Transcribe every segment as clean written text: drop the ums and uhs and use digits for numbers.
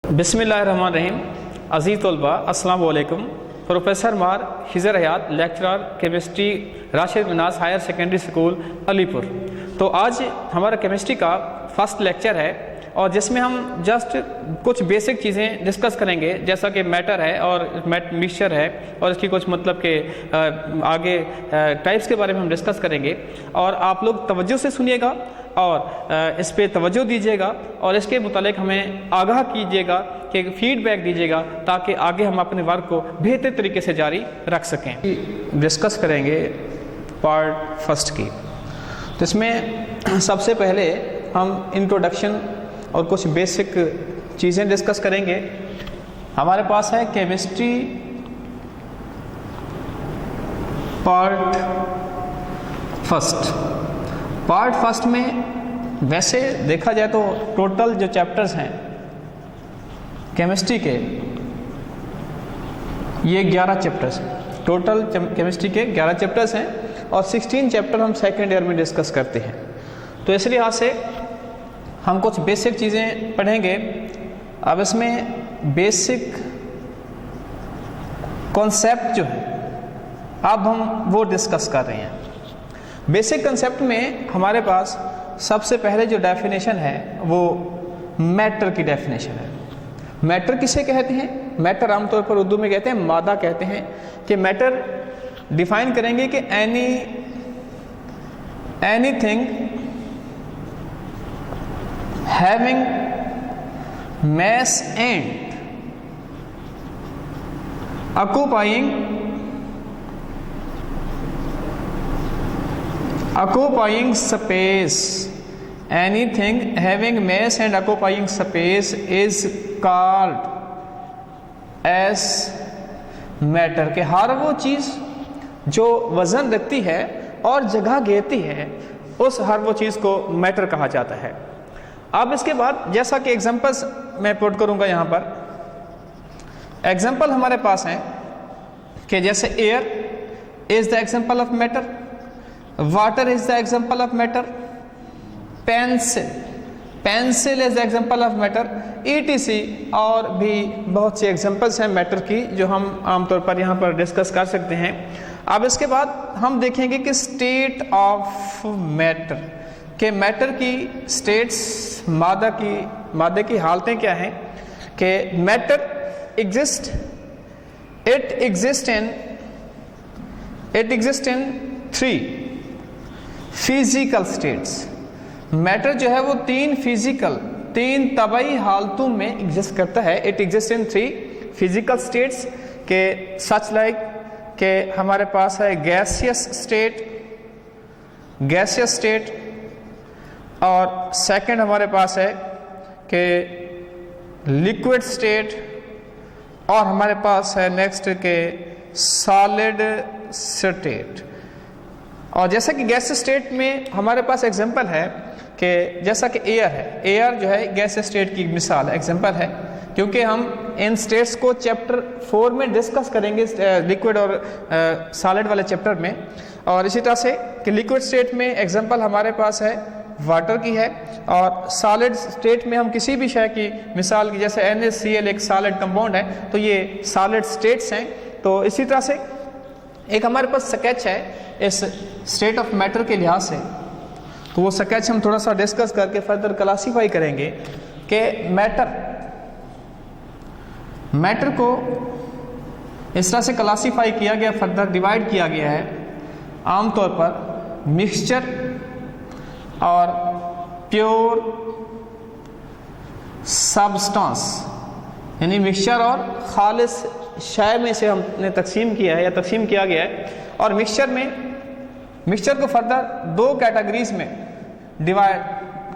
बिस्मिल्लाहिर्रहमानिर्रहीम। अज़ीज़ तलबा अस्सलाम वालेकुम। प्रोफेसर मार हिजर Hayat, lecturer chemistry, Rashid Minaj higher secondary school Alipur. तो आज हमारा केमिस्ट्री का फर्स्ट लेक्चर है और जिसमें हम जस्ट कुछ बेसिक चीज़ें डिस्कस करेंगे, जैसा कि मैटर है और मिक्सचर है और इसकी कुछ मतलब के आगे टाइप्स के बारे में हम डिस्कस करेंगे। और आप लोग तवज्जो से सुनिएगा और इस पे तवज्जो दीजिएगा और इसके मुतालिक हमें आगाह कीजिएगा कि फीडबैक दीजिएगा ताकि आगे हम अपने वर्क को बेहतर तरीके से जारी रख सकें। डिस्कस करेंगे पार्ट फर्स्ट की। तो इसमें सबसे पहले हम इंट्रोडक्शन और कुछ बेसिक चीज़ें डिस्कस करेंगे। हमारे पास है chemistry part first. Part first में वैसे देखा जाए तो टोटल जो चैप्टर्स हैं केमिस्ट्री के, ये 11 चैप्टर्स हैं। टोटल केमिस्ट्री के 11 चैप्टर्स हैं और 16 चैप्टर हम सेकेंड ईयर में डिस्कस करते हैं। तो इस लिहाज से हम कुछ बेसिक चीज़ें पढ़ेंगे। अब इसमें बेसिक कॉन्सेप्ट जो है अब हम वो डिस्कस कर रहे हैं। बेसिक कंसेप्ट में हमारे पास सबसे पहले जो डेफिनेशन है वो मैटर की डेफिनेशन है। मैटर किसे कहते हैं? मैटर आमतौर पर उर्दू में कहते हैं मादा कहते हैं। कि मैटर डिफाइन करेंगे कि anything having mass and occupying space, anything having mass and occupying space is called as matter। के हर वो चीज़ जो वज़न रखती है और जगह घेरती है उस हर वो चीज़ को मैटर कहा जाता है। अब इसके बाद जैसा कि एग्जांपल्स मैं पुट करूंगा यहाँ पर, एग्जांपल हमारे पास हैं कि जैसे air is the example of matter, water is the example of matter, pencil is the example of matter, ETC। और भी बहुत सी एग्जांपल्स हैं मैटर की जो हम आमतौर पर यहाँ पर डिस्कस कर सकते हैं। अब इसके बाद हम देखेंगे कि स्टेट ऑफ मैटर, कि मैटर की स्टेट्स, मादे की हालतें क्या हैं। कि matter exist in 3 physical states. Matter जो है वो 3 तबाई हालतों में एग्जिस्ट करता है। It exist in 3 physical states के सच लाइक के हमारे पास है गैसियस स्टेट और सेकंड हमारे पास है कि लिक्विड स्टेट और हमारे पास है नेक्स्ट के सॉलिड स्टेट। और जैसा कि गैस स्टेट में हमारे पास एग्जांपल है कि जैसा कि एयर है, एयर जो है गैस स्टेट की मिसाल एग्जांपल है, क्योंकि हम इन स्टेट्स को चैप्टर 4 में डिस्कस करेंगे लिक्विड और सॉलिड वाले चैप्टर में। और इसी तरह से कि लिक्विड स्टेट में एग्जांपल हमारे पास है वाटर की है और सॉलिड स्टेट में हम किसी भी शय की मिसाल की, जैसे NaCl एक सॉलिड कंपाउंड है, तो ये सॉलिड स्टेट्स हैं। तो इसी तरह से एक हमारे पास स्केच है इस स्टेट ऑफ मैटर के लिहाज से, तो वो स्केच हम थोड़ा सा डिस्कस करके फर्दर क्लासीफाई करेंगे कि मैटर को इस तरह से क्लासीफाई किया गया, फर्दर डिवाइड किया गया है आमतौर पर मिक्सचर और प्योर सब्सटेंस, यानी मिक्सचर और खालिस शय में से हमने तकसीम किया है या तकसीम किया गया है। और मिक्सचर को फर्दर 2 कैटेगरीज में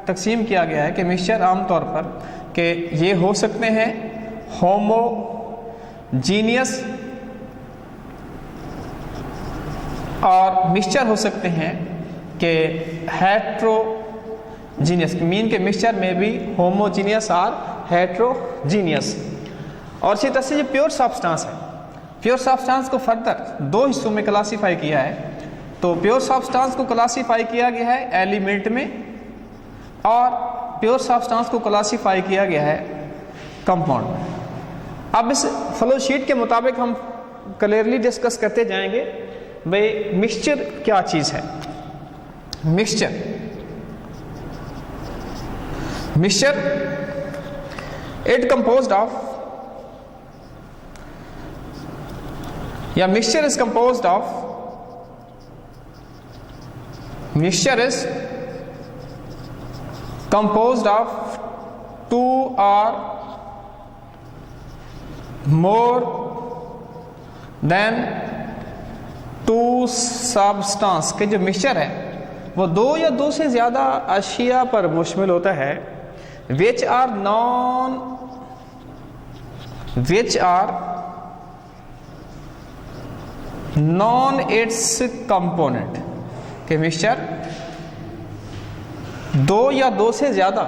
तकसीम किया गया है कि मिक्सचर आमतौर पर कि ये हो सकते हैं होमोजीनियस और मिक्सचर हो सकते हैं कि हेट्रोजीनियस। मीन के मिक्सचर में भी होमोजीनियस और हेट्रोजीनियस। और इसी तरह से जो प्योर सब्सटेंस है, प्योर सब्सटेंस को फर्दर 2 हिस्सों में क्लासीफाई किया है। तो प्योर सब्सटेंस को क्लासीफाई किया गया है एलिमेंट में और प्योर सब्सटेंस को क्लासीफाई किया गया है कंपाउंड। अब इस फ्लो शीट के मुताबिक हम क्लियरली डिस्कस करते जाएंगे भाई मिक्सचर क्या चीज़ है। मिक्सचर इट कंपोज्ड ऑफ या mixture is composed of two और मोर देन टू सब्सटेंस के जो मिक्सचर है वो दो या दो से ज्यादा अशिया पर मुश्तमिल होता है which are non its component के मिक्सचर दो या दो से ज्यादा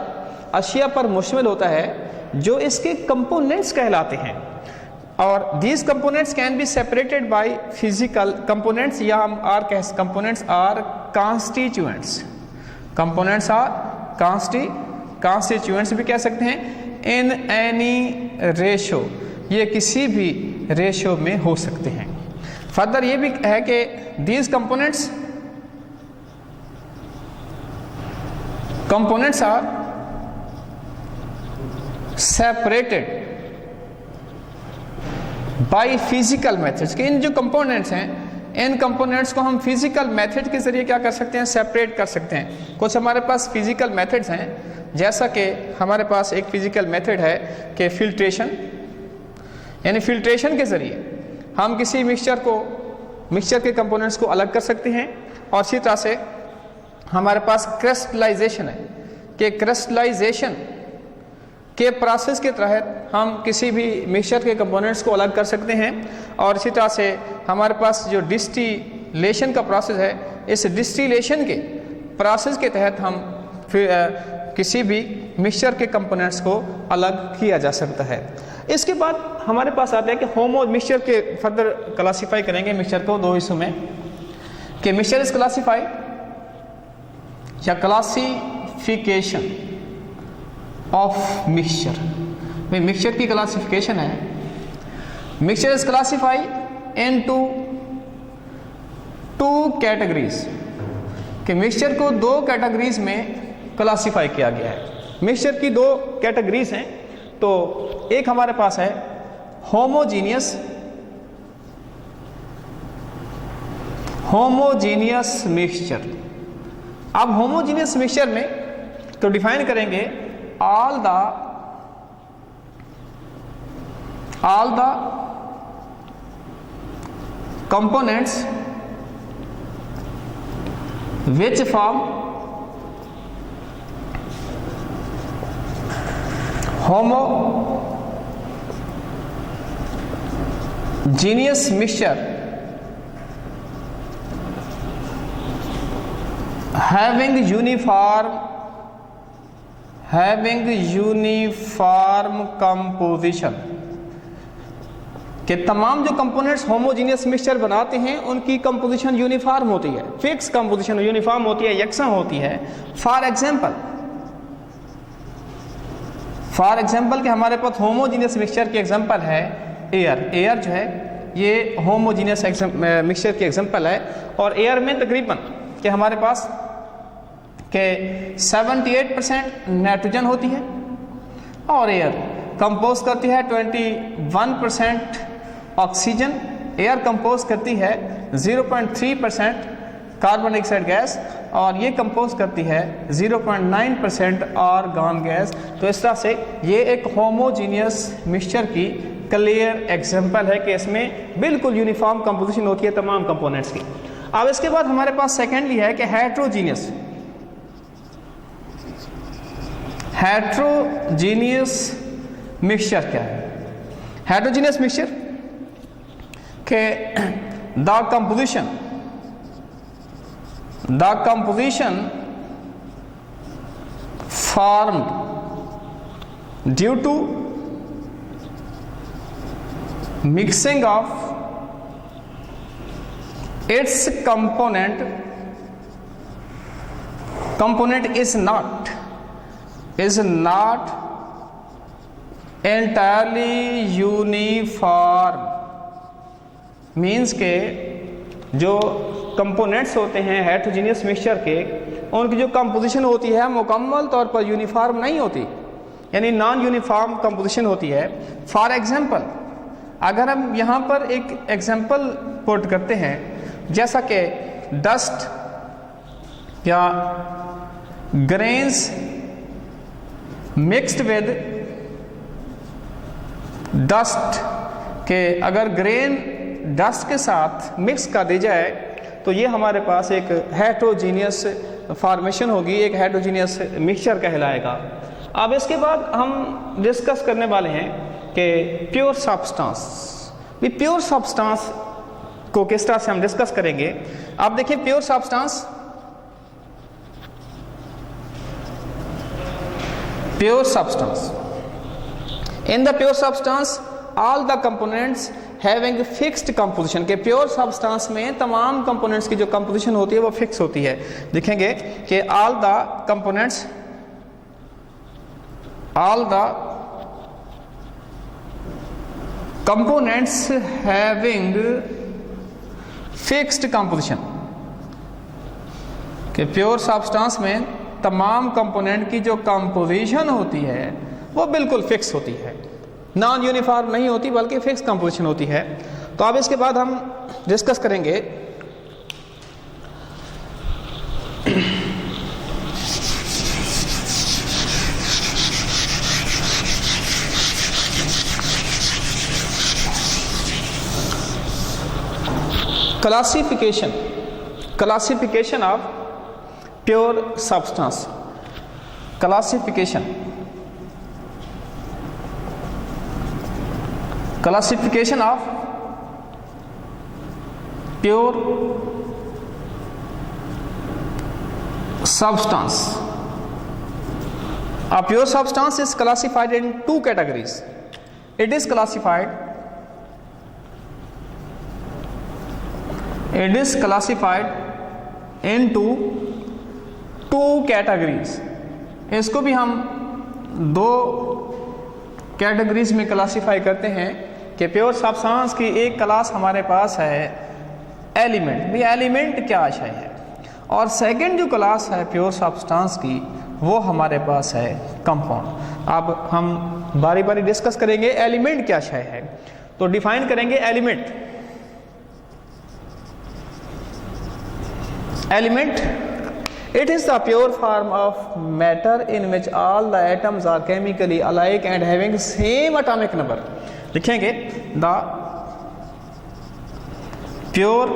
अशिया पर मुश्तमिल होता है जो इसके कंपोनेंट्स कहलाते हैं। और these components can be separated by physical components या हम components are constituents। components are constituents भी कह सकते हैं। in any ratio ये किसी भी रेशियो में हो सकते हैं। फर्दर ये भी है कि these components are separated by physical methods के इन जो कंपोनेंट्स हैं इन कंपोनेंट्स को हम फिजिकल मेथड के जरिए क्या कर सकते हैं सेपरेट कर सकते हैं। कुछ हमारे पास फिजिकल मेथड्स हैं जैसा कि हमारे पास एक फिजिकल मेथड है कि फिल्ट्रेशन, यानी फिल्ट्रेशन के जरिए हम किसी मिक्सचर के कंपोनेंट्स को अलग कर सकते हैं। और इसी तरह से हमारे पास क्रिस्टलाइजेशन है कि क्रिस्टलाइजेशन के प्रोसेस के तहत हम किसी भी मिक्सचर के कंपोनेंट्स को अलग कर सकते हैं। और इसी तरह से हमारे पास जो डिस्टिलेशन का प्रोसेस है इस डिस्टिलेशन के प्रोसेस के तहत हम किसी भी मिक्सचर के कंपोनेंट्स को अलग किया जा सकता है। इसके बाद हमारे पास आता है कि होमो मिक्सचर के फर्दर क्लासीफाई करेंगे मिक्सचर को दो हिस्सों में कि मिक्सचर इज क्लासीफाई या क्लासिफिकेशन ऑफ मिक्सचर। भाई मिक्सचर की क्लासिफिकेशन है। Mixture is classify into two categories कि मिक्सचर को दो कैटेगरीज में क्लासीफाई किया गया है। मिक्सचर की दो कैटेगरीज हैं। तो एक हमारे पास है होमोजीनियस मिक्सचर। अब होमोजीनियस मिक्सचर में तो डिफाइन करेंगे all the components which form homogeneous mixture having uniform composition कि तमाम जो कंपोनेंट्स होमोजीनियस मिक्सचर बनाते हैं उनकी कंपोजिशन यूनिफॉर्म होती है, फिक्स कंपोजिशन यूनिफॉर्म होती है, यकसा होती है। फॉर एग्जांपल कि हमारे पास होमोजीनियस मिक्सचर की एग्जांपल है एयर जो है ये होमोजीनियस मिक्सचर की एग्जांपल है। और एयर में तकरीबन कि हमारे पास के 78% नाइट्रोजन होती है और एयर कंपोज करती है 21% ऑक्सीजन। एयर कंपोज करती है 0.3% कार्बन डाइऑक्साइड गैस और ये कंपोज करती है 0.9% आर्गन गैस। तो इस तरह से ये एक होमोजीनियस मिक्सचर की क्लियर एग्जांपल है कि इसमें बिल्कुल यूनिफॉर्म कंपोजिशन होती है तमाम कंपोनेंट्स की। अब इसके बाद हमारे पास सेकेंडली है कि हेट्रोजीनियस मिक्सचर क्या है। हेट्रोजीनियस मिक्सचर के the composition formed due to mixing of its component is not entirely uniform means के जो कंपोनेंट्स होते हैं हेटेरोजेनियस मिक्सचर के, उनकी जो कंपोजिशन होती है मुकम्मल तौर पर यूनिफॉर्म नहीं होती, यानी नॉन यूनिफॉर्म कंपोजिशन होती है। फॉर एग्जांपल, अगर हम यहाँ पर एक एग्जांपल पुट करते हैं, जैसा कि डस्ट या ग्रेन्स मिक्स्ड विद डस्ट, के अगर ग्रेन डस्ट के साथ मिक्स कर दी जाए तो ये हमारे पास एक हेटेरोजीनियस फॉर्मेशन होगी, एक हेटेरोजीनियस मिक्सचर कहलाएगा। अब इसके बाद हम डिस्कस करने वाले हैं कि प्योर सब्सटेंस। भी प्योर सब्सटेंस को किस तरह से हम डिस्कस करेंगे। आप देखिए, pure substance, pure substance, in the pure substance all the components having fixed composition, के प्योर सब्सटेंस में तमाम कंपोनेंट्स की जो कंपोजिशन होती है वो फिक्स होती है। देखेंगे कि all the components, all the components having fixed composition, के प्योर सब्सटेंस में तमाम कंपोनेंट की जो कंपोजिशन होती है वो बिल्कुल फिक्स होती है, नॉन यूनिफॉर्म नहीं होती बल्कि फिक्स कंपोजिशन होती है। तो अब इसके बाद हम डिस्कस करेंगे classification, classification of pure substance, classification, classification of pure substance. A pure substance is classified in two categories. It is classified into two categories. इसको भी हम दो कैटेगरीज में क्लासीफाई करते हैं कि प्योर सब्सटेंस की एक क्लास हमारे पास है एलिमेंट, भी एलिमेंट क्या आशय है, और सेकंड जो क्लास है प्योर सब्सटेंस की वो हमारे पास है कंपाउंड। अब हम बारी बारी डिस्कस करेंगे एलिमेंट क्या आशय है। तो डिफाइन करेंगे element. Element, it is the pure form of matter in which all the atoms are chemically alike and having same atomic number. लिखेंगे the pure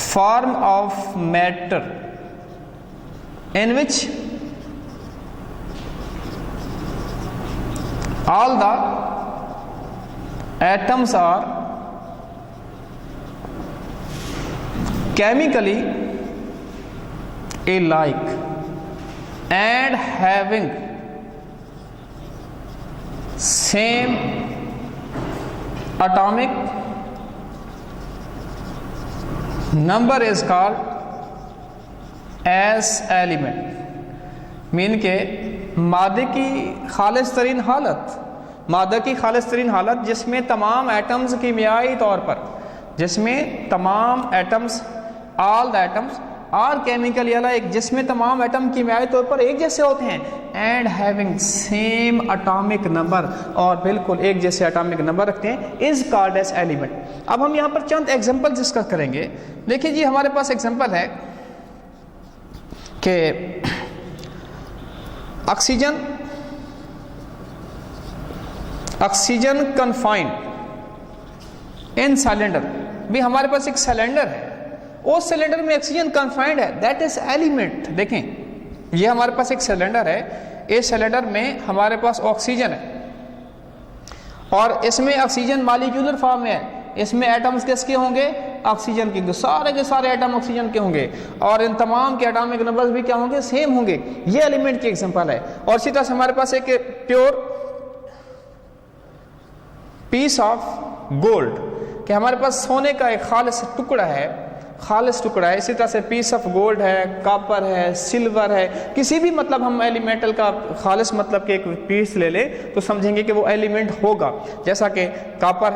form of matter in which all the atoms are chemically alike and having same atomic number is called as element. Mean के मादे की खालिस तरीन हालत, मादा की खालिस तरीन हालत जिसमें तमाम एटम्स कीमियाई तौर पर, जिसमें तमाम atoms, all the atoms are chemically अलग, जिसमें तमाम एटम कीमियाई तौर पर एक जैसे होते हैं, and having same atomic number, और बिल्कुल एक जैसे एटॉमिक नंबर रखते हैं, इज कॉल्ड एज एलिमेंट। अब हम यहाँ पर चंद एग्जांपल डिस्कस करेंगे। देखिए जी, हमारे पास एग्जांपल है कि ऑक्सीजन, ऑक्सीजन कन्फाइंड इन सिलेंडर। भी हमारे पास एक सिलेंडर है, उस सिलेंडर में ऑक्सीजन कन्फाइंड है, दैट इज एलिमेंट। देखें, ये हमारे पास एक सिलेंडर है, इस सिलेंडर में हमारे पास ऑक्सीजन है और इसमें ऑक्सीजन मॉलिक्यूलर फॉर्म में है। इसमें एटम्स किसके होंगे? ऑक्सीजन के सारे एटम ऑक्सीजन के होंगे, और इन तमाम के एटॉमिक नंबर्स भी क्या होंगे? सेम होंगे। ये एलिमेंट की एग्जांपल है। और इसी तरह से हमारे पास एक प्योर पीस ऑफ गोल्ड, कि हमारे पास सोने का एक खालिस टुकड़ा है, खालिस टुकड़ा है। इसी तरह से पीस ऑफ गोल्ड है, कॉपर है, सिल्वर है, किसी भी मतलब हम एलिमेंटल का खालिस मतलब के एक पीस ले लें तो समझेंगे कि वो एलिमेंट होगा। जैसा कि कॉपर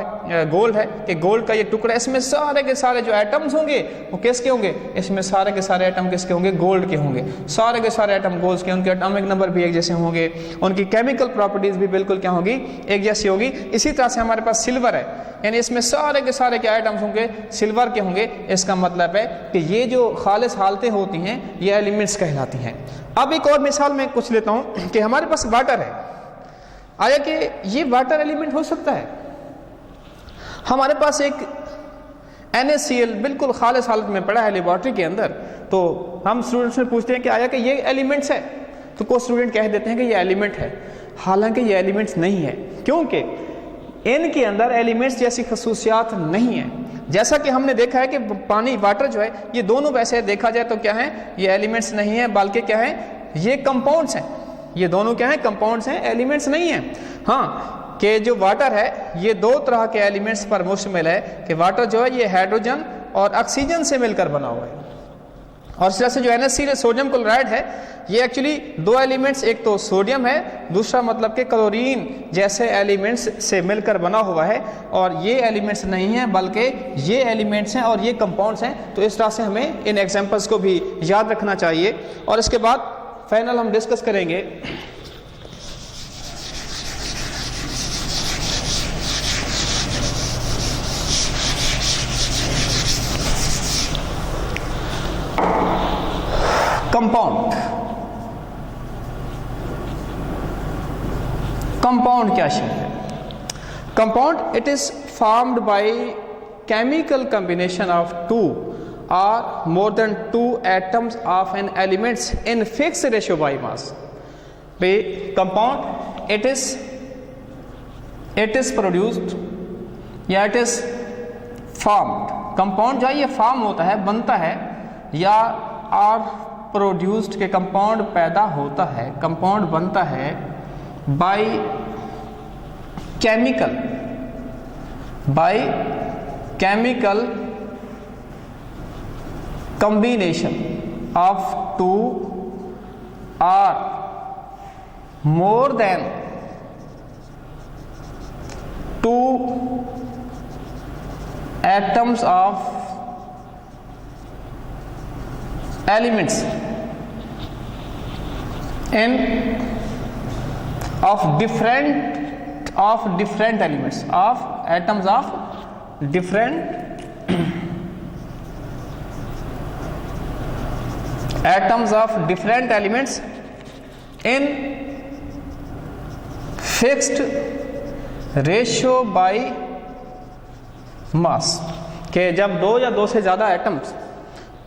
गोल्ड है कि गोल्ड का ये टुकड़ा, इसमें सारे के सारे जो एटम्स होंगे वो किसके होंगे, इसमें सारे के सारे एटम किसके होंगे, गोल्ड के होंगे। सारे के सारे एटम गोल्ड के, उनके एटॉमिक नंबर भी एक जैसे होंगे, उनकी केमिकल प्रॉपर्टीज भी बिल्कुल क्या होगी, एक जैसी होगी। इसी तरह से हमारे पास सिल्वर है, यानी इसमें सारे के सारे क्या आइटम्स होंगे, सिल्वर के होंगे। इसका मतलब है कि ये जो खालिस हालतें होती हैं ये एलिमेंट्स कहलाती हैं। अब एक और मिसाल मैं कुछ लेता हूं कि हमारे पास वाटर है, आया कि ये वाटर एलिमेंट हो सकता है। हमारे पास एक NaCl बिल्कुल खालिस हालत में पड़ा है लेबॉर्ट्री के अंदर, तो हम स्टूडेंट्स से पूछते हैं कि आया कि ये एलिमेंट्स है, तो कोई स्टूडेंट कह देते हैं कि ये एलिमेंट है, हालांकि ये एलिमेंट्स नहीं है, क्योंकि इनके अंदर एलिमेंट्स जैसी खसूसियात नहीं है। जैसा कि हमने देखा है कि पानी, वाटर जो है, ये दोनों वैसे देखा जाए तो क्या है, ये एलिमेंट्स नहीं है, बल्कि क्या है, ये कंपाउंड्स हैं। ये दोनों क्या है, कंपाउंड्स हैं, एलिमेंट्स नहीं है। हाँ, कि जो वाटर है ये दो तरह के एलिमेंट्स पर मुश्तमिल है कि वाटर जो है ये हाइड्रोजन और ऑक्सीजन से मिलकर बना हुआ है। और इस तरह से जो NaCl सोडियम क्लोराइड है ये एक्चुअली दो एलिमेंट्स, एक तो सोडियम है, दूसरा मतलब कि क्लोरीन जैसे एलिमेंट्स से मिलकर बना हुआ है। और ये एलिमेंट्स नहीं हैं बल्कि ये एलिमेंट्स हैं और ये कंपाउंड्स हैं। तो इस तरह से हमें इन एग्जांपल्स को भी याद रखना चाहिए। और इसके बाद फाइनल हम डिस्कस करेंगे कंपाउंड। कंपाउंड क्या चीज है? Compound it is formed by chemical combination of two और more than two atoms of an elements in fix ratio by mass. Compound it is produced या इट इज फॉर्म्ड। कंपाउंड जो है ये form होता है, बनता है, या और प्रोड्यूस्ड के कंपाउंड पैदा होता है, कंपाउंड बनता है by chemical combination of two और more than two atoms of elements in of different elements of atoms of different atoms of different elements in fixed ratio by mass। के जब दो या दो से ज़्यादा एटम्स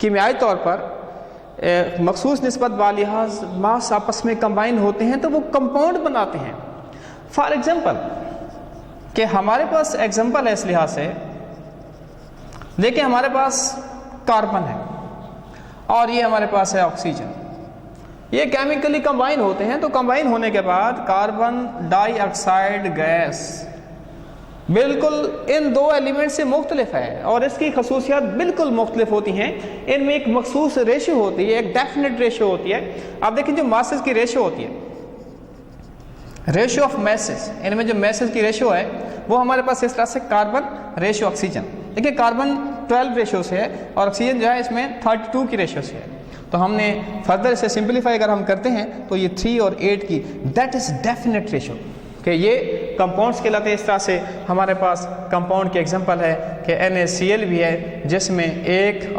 कीमियाई तौर पर मखसूस निस्बत बालिहाज मास आपस में कंबाइन होते हैं तो वो कंपाउंड बनाते हैं। फॉर एग्जांपल कि हमारे पास एग्जांपल है इस लिहाज से, देखिए हमारे पास कार्बन है और ये हमारे पास है ऑक्सीजन। ये केमिकली कंबाइन होते हैं, तो कंबाइन होने के बाद कार्बन डाइऑक्साइड गैस बिल्कुल इन दो एलिमेंट से मुख्तलिफ है और इसकी खसूसियात बिल्कुल मुख्तलिफ होती हैं। इनमें एक मखसूस रेशियो होती है, एक डेफिनेट रेशियो होती है। आप देखें जो मासेस की रेशियो होती है, रेशियो ऑफ मैसेस, इनमें जो मैसेस की रेशियो है वो हमारे पास इस तरह से कार्बन रेशियो ऑक्सीजन, देखिए कार्बन 12 रेशियो से है और ऑक्सीजन जो है इसमें 32 की रेशियो से है। तो हमने फर्दर इसे सिंप्लीफाई अगर हम करते हैं तो ये 3 और 8 की, दैट इज डेफिनेट रेशियो कि ये कंपाउंड्स कहलाते हैं। इस तरह से हमारे पास कंपाउंड के एग्जांपल है कि NaCl भी है जिसमें एक Na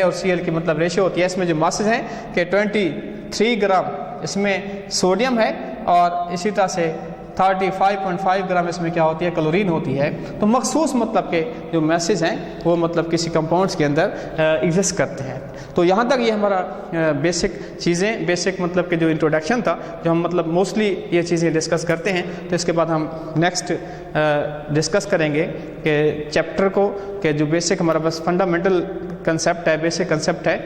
और Cl की मतलब रेशियो होती है। इसमें जो मासेस हैं कि 23 ग्राम इसमें सोडियम है और इसी तरह से 35.5 ग्राम इसमें क्या होती है, क्लोरीन होती है। तो मखसूस मतलब के जो मैसेज हैं वो मतलब किसी कंपाउंड्स के अंदर एग्जिस्ट करते हैं। तो यहाँ तक ये हमारा बेसिक चीज़ें, बेसिक मतलब के जो इंट्रोडक्शन था, जो हम मतलब मोस्टली ये चीज़ें डिस्कस करते हैं। तो इसके बाद हम नेक्स्ट डिस्कस करेंगे कि चैप्टर को, कि जो बेसिक हमारा बस फंडामेंटल कंसेप्ट है, बेसिक कंसेप्ट है